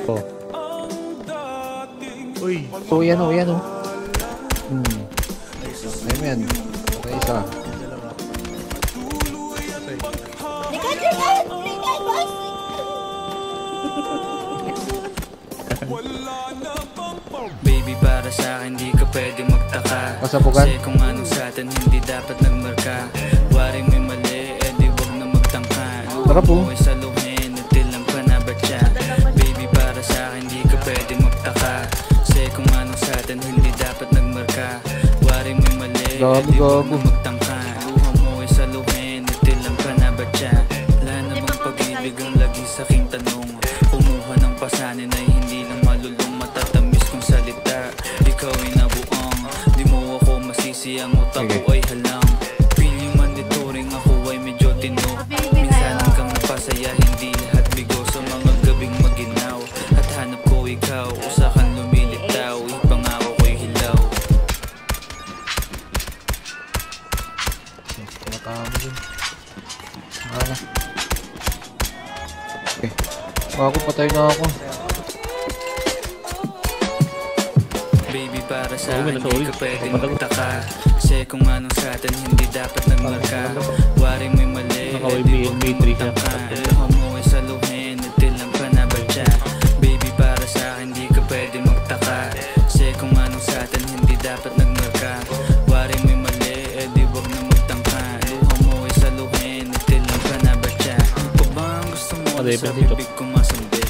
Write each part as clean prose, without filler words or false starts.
Oh. Uy. So yan o, yan o. Ayun yan. Okay, isa. Baby, para sa akin di ka pwede magtaka. Kasabukan. Kasi kung ano sa atin hindi dapat nagmarka. Waring may mali, eh di wag na magtangka. Tara po. Huwag saluhin, natilang pa na ba siya? Baby, para sa akin di ka pwede magtaka. Kasi kung ano sa atin hindi dapat nagmarka. Waring may mali, eh di wag na magtangka. Luha mo ay saluhin, natilang pa na ba siya? Wala namang pag-ibig ang lagi sa aking tanong. Kumuha ng pasanin ay hindi lang malulong. Matatamis kong salita, ikaw ay nabuang. Di mo ako masisi, ang utak ko ay halang. Feeling man dito rin ako ay medyo tino. Minsan hanggang napasaya, hindi lahat bigo. Sa mga gabing maginaw at hanap ko ikaw, usakan lumilitaw, ipangako ko'y hilaw. Matama dun. Okay. Ako, patay na ako. Baby, para sa akin di ka pwede magtaka. Kasi kung anong sa atin hindi dapat nagmarka. Waring may mali, eh di wag na magtangka. Luha mo ay saluhin, natilang pa na ba siya? Baby, para sa akin di ka pwede magtaka. Kasi kung anong sa atin hindi dapat nagmarka. Waring may mali, eh di wag na magtangka. Luha mo ay saluhin, natilang pa na ba siya? Pag ba ang gusto mo sa bibig ko masambit?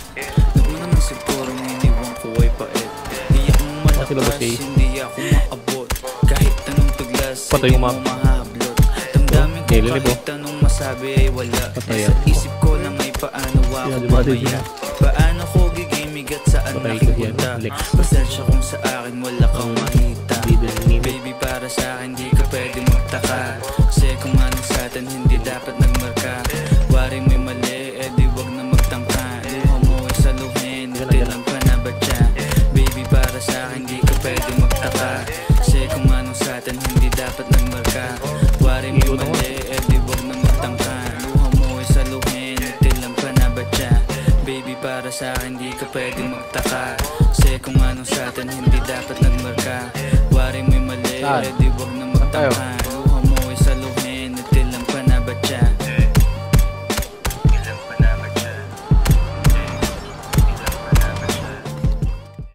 Huwag mo naman sigurong iniwan ko ay pait. Di ako malakas, hindi ako maabot. Kahit anong tuglas, hindi mo mahablot. Damdamin ko kahit anong masabi ay wala. Sa isip ko lang ay paano ako mamaya. Paano ko gigimig at saan nakipunta. Pasensya kung sa akin wala kang makita. Baby, para sa akin di ka pwede magtaka. Kasi kung anong sa atin hindi dapat nagmarka. Waring may mali, eh di wag na magtangka. Luha mo ay saluhin, natilang pa na ba siya? Baby, para sa akin di ka pwede magtaka. Kasi kung anong sa atin hindi dapat nagmarka. Waring may mali, eh di wag na magtangka. Luha mo ay saluhin, natilang pa na ba siya? Baby, para sa akin di ka pwede magtaka. Kasi kung anong sa atin hindi dapat nagmarka. Waring may mali, eh di wag na magtangka.